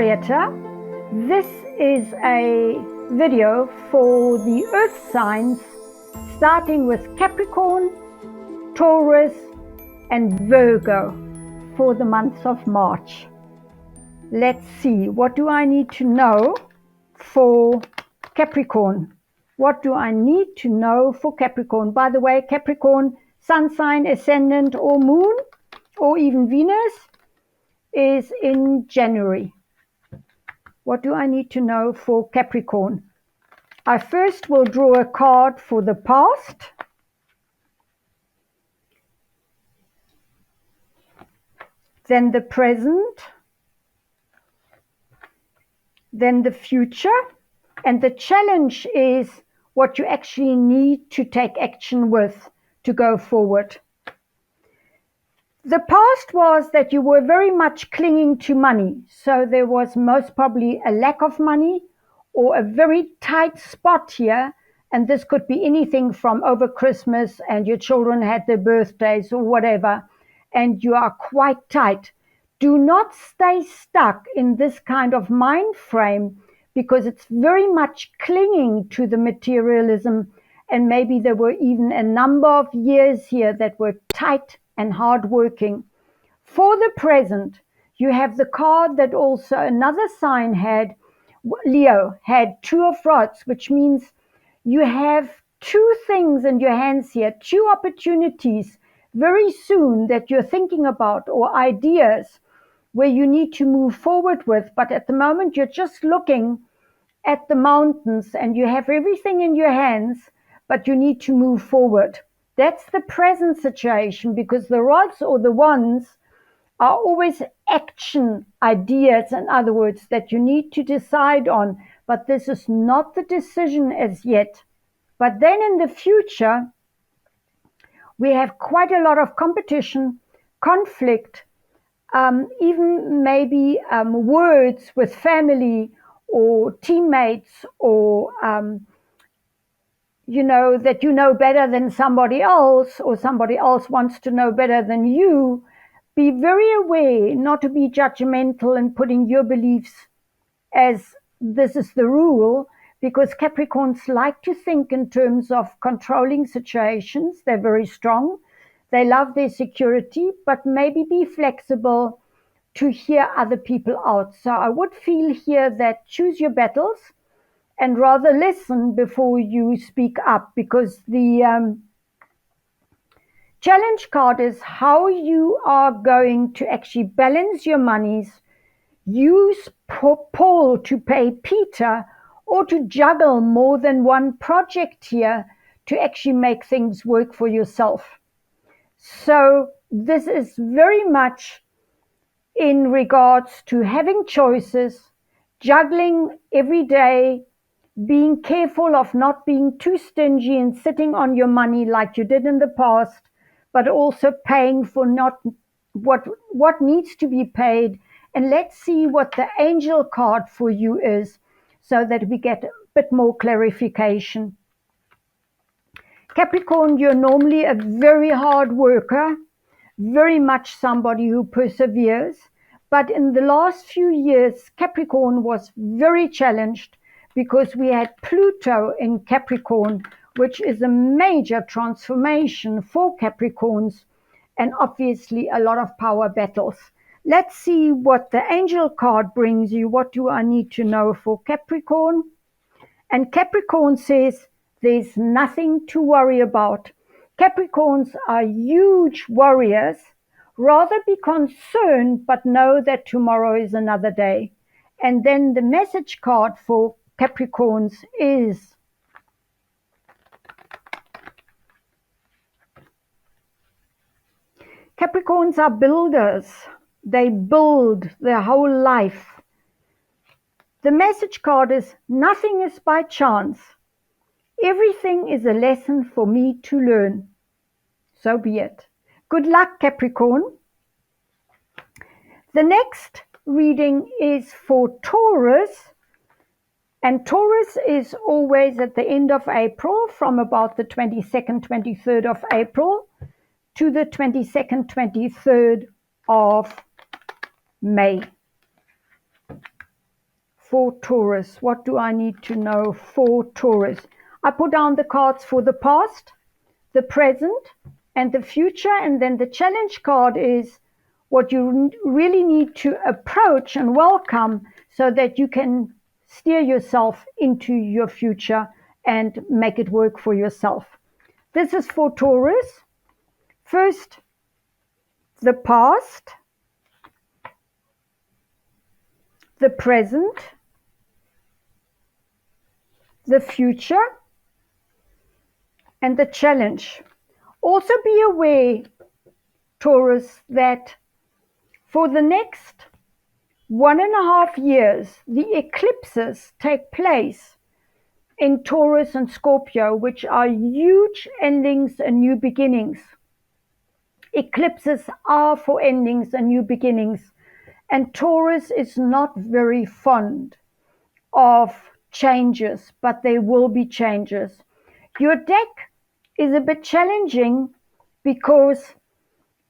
Marietta. This is a video for the earth signs starting with Capricorn, Taurus and Virgo for the month of March. Let's see, what do I need to know for Capricorn? What do I need to know for Capricorn? By the way, Capricorn, sun sign, ascendant or moon or even Venus is in January. What do I need to know for Capricorn? I first will draw a card for the past, then the present, then the future, and the challenge is what you actually need to take action with to go forward. The past was that you were very much clinging to money, so there was most probably a lack of money or a very tight spot here, and this could be anything from over Christmas and your children had their birthdays or whatever, and you are quite tight. Do not stay stuck in this kind of mind frame, because it's very much clinging to the materialism, and maybe there were even a number of years here that were tight and hardworking. For the present, you have the card that also another sign had, Leo, had Two of Rods, which means you have two things in your hands here, two opportunities very soon that you're thinking about, or ideas where you need to move forward with, but at the moment you're just looking at the mountains and you have everything in your hands, but you need to move forward. That's the present situation, because the rods or the wands are always action ideas, in other words, that you need to decide on, but this is not the decision as yet. But then in the future, we have quite a lot of competition, conflict, even maybe words with family or teammates, or that you know better than somebody else, or somebody else wants to know better than you. Be very aware not to be judgmental and putting your beliefs as this is the rule, because Capricorns like to think in terms of controlling situations. They're very strong. They love their security, but maybe be flexible to hear other people out. So I would feel here that choose your battles and rather listen before you speak up, because the challenge card is how you are going to actually balance your monies, use Paul to pay Peter, or to juggle more than one project here to actually make things work for yourself. So this is very much in regards to having choices, juggling every day, being careful of not being too stingy and sitting on your money like you did in the past, but also paying for not what needs to be paid. And let's see what the angel card for you is, so that we get a bit more clarification. Capricorn, you're normally a very hard worker, very much somebody who perseveres. But in the last few years, Capricorn was very challenged, because we had Pluto in Capricorn, which is a major transformation for Capricorns, and obviously a lot of power battles. Let's see what the angel card brings you. What do I need to know for Capricorn? And Capricorn says there's nothing to worry about. Capricorns are huge warriors. Rather be concerned, but know that tomorrow is another day. And then the message card for Capricorns is Capricorns are builders. They build their whole life. The message card is nothing is by chance. Everything is a lesson for me to learn. So be it. Good luck, Capricorn. The next reading is for Taurus. And Taurus is always at the end of April, from about the 22nd, 23rd of April to the 22nd, 23rd of May. for Taurus. What do I need to know for Taurus? I put down the cards for the past, the present, and the future. And then the challenge card is what you really need to approach and welcome so that you can steer yourself into your future and make it work for yourself. This is for Taurus. First, the past, the present, the future, and the challenge. Also be aware, Taurus, that for the next 1.5 years, the eclipses take place in Taurus and Scorpio, which are huge endings and new beginnings. Eclipses are for endings and new beginnings, and Taurus is not very fond of changes, but there will be changes. Your deck is a bit challenging because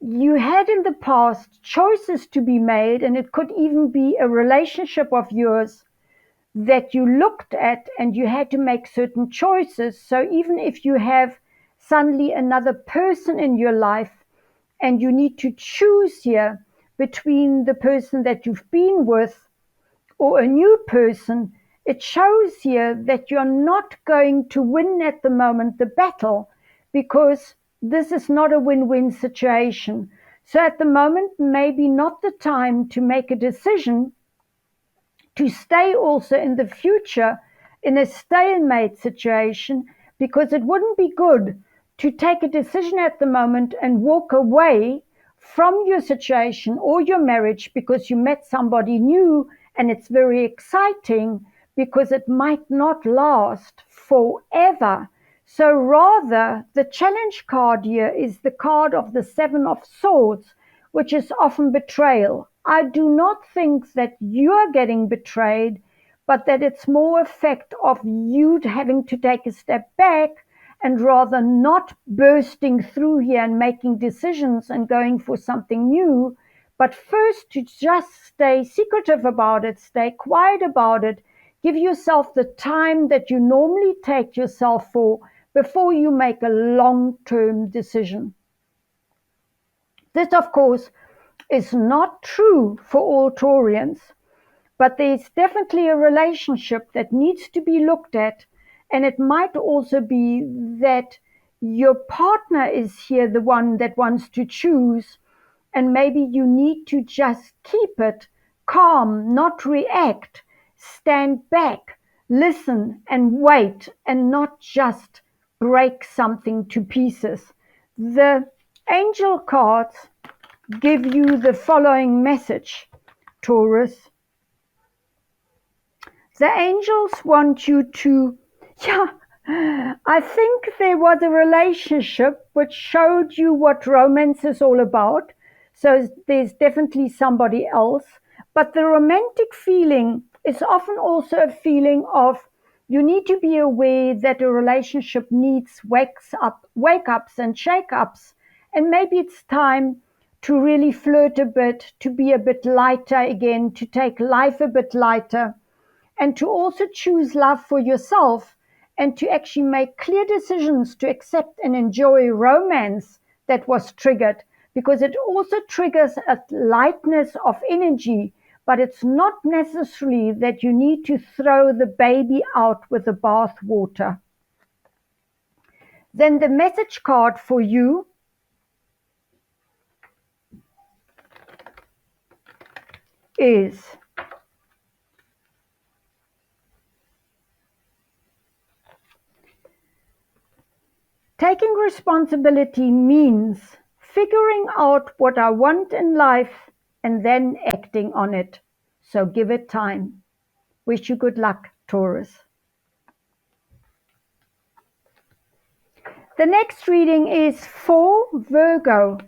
you had in the past choices to be made, and it could even be a relationship of yours that you looked at and you had to make certain choices. So even if you have suddenly another person in your life and you need to choose here between the person that you've been with or a new person, it shows here that you're not going to win at the moment the battle, because this is not a win-win situation. So at the moment, maybe not the time to make a decision to stay also in the future in a stalemate situation, because it wouldn't be good to take a decision at the moment and walk away from your situation or your marriage because you met somebody new and it's very exciting, because it might not last forever. So rather, the challenge card here is the card of the Seven of Swords, which is often betrayal. I do not think that you're getting betrayed, but that it's more effect of you having to take a step back and rather not bursting through here and making decisions and going for something new, but first to just stay secretive about it, stay quiet about it, give yourself the time that you normally take yourself for before you make a long-term decision. This, of course, is not true for all Taurians, but there's definitely a relationship that needs to be looked at, and it might also be that your partner is here the one that wants to choose, and maybe you need to just keep it calm, not react, stand back, listen and wait, and not just break something to pieces. The angel cards give you the following message, Taurus. The angels want you to, I think there was a relationship which showed you what romance is all about. So there's definitely somebody else. But the romantic feeling is often also a feeling of, you need to be aware that a relationship needs wake-ups and shake-ups. And maybe it's time to really flirt a bit, to be a bit lighter again, to take life a bit lighter, and to also choose love for yourself, and to actually make clear decisions to accept and enjoy romance that was triggered, because it also triggers a lightness of energy, but it's not necessarily that you need to throw the baby out with the bath water. Then the message card for you is taking responsibility means figuring out what I want in life and then acting on it. So give it time. Wish you good luck, Taurus. The next reading is for Virgo.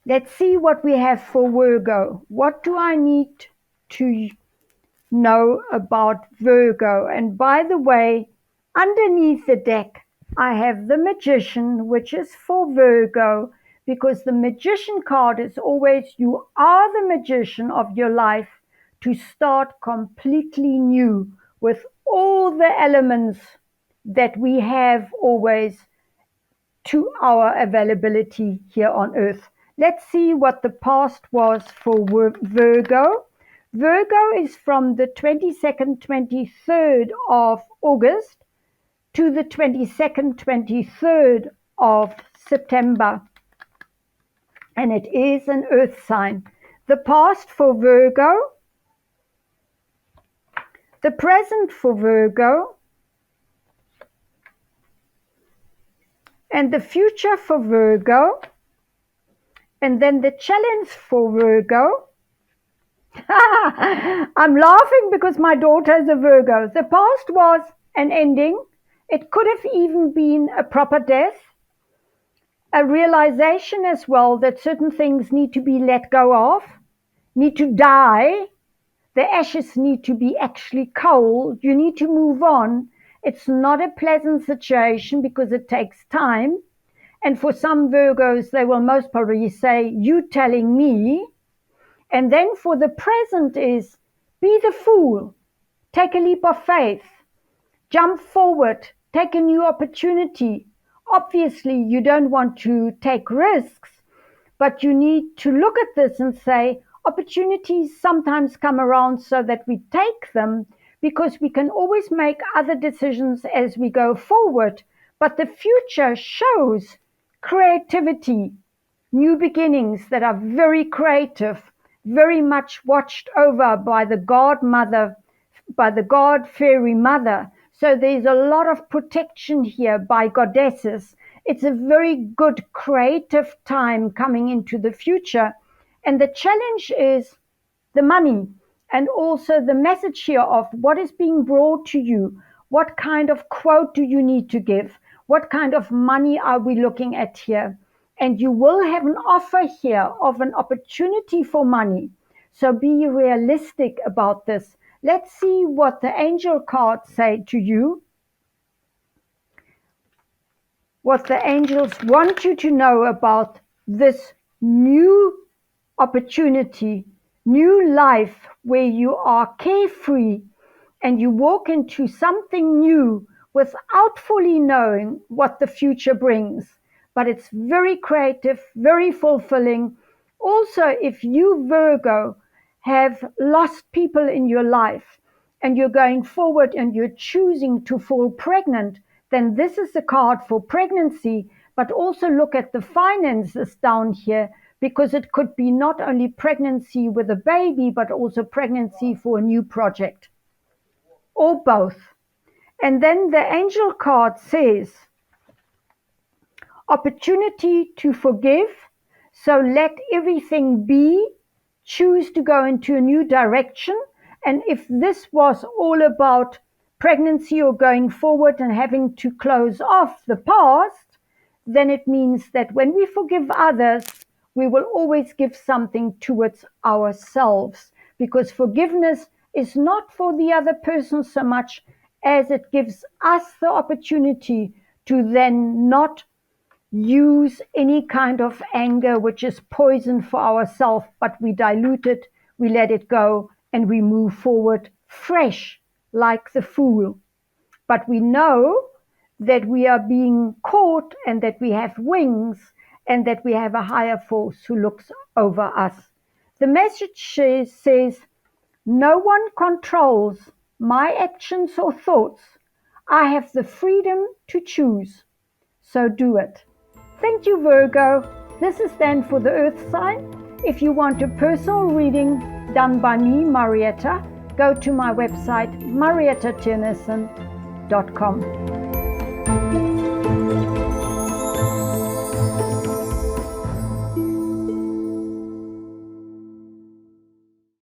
Let's see what we have for Virgo. What do I need to know about Virgo? And by the way, underneath the deck, I have the Magician, which is for Virgo, because the Magician card is always, you are the magician of your life to start completely new with all the elements that we have always to our availability here on earth. Let's see what the past was for Virgo. Virgo is from the 22nd, 23rd of August to the 22nd, 23rd of September. And it is an earth sign. The past for Virgo, the present for Virgo, and the future for Virgo, and then the challenge for Virgo. I'm laughing because my daughter is a Virgo. The past was an ending. It could have even been a proper death, a realization as well that certain things need to be let go of, need to die. The ashes need to be actually cold. You need to move on. It's not a pleasant situation because it takes time. And for some Virgos, they will most probably say, you telling me. And then for the present is, be the fool. Take a leap of faith. Jump forward. Take a new opportunity. Obviously, you don't want to take risks, but you need to look at this and say, opportunities sometimes come around so that we take them, because we can always make other decisions as we go forward. But the future shows creativity, new beginnings that are very creative, very much watched over by the godmother, by the god fairy mother. So there's a lot of protection here by goddesses. It's a very good creative time coming into the future. And the challenge is the money, and also the message here of what is being brought to you. What kind of quote do you need to give? What kind of money are we looking at here? And you will have an offer here of an opportunity for money. So be realistic about this. Let's see what the angel cards say to you. What the angels want you to know about this new opportunity, new life where you are carefree and you walk into something new without fully knowing what the future brings. But it's very creative, very fulfilling. Also, if you, Virgo, have lost people in your life and you're going forward and you're choosing to fall pregnant, then this is the card for pregnancy. But also look at the finances down here, because it could be not only pregnancy with a baby, but also pregnancy for a new project, or both. And then the angel card says, opportunity to forgive. So let everything be. Choose to go into a new direction. And if this was all about pregnancy or going forward and having to close off the past, then it means that when we forgive others, we will always give something towards ourselves, because forgiveness is not for the other person so much as it gives us the opportunity to then not use any kind of anger which is poison for ourselves, but we dilute it, we let it go, and we move forward fresh like the fool. But we know that we are being caught and that we have wings and that we have a higher force who looks over us. The message says, no one controls my actions or thoughts. I have the freedom to choose. So do it. Thank you, Virgo. This is then for the Earth sign. If you want a personal reading done by me, Marietta, go to my website, mariettatheunissen.com.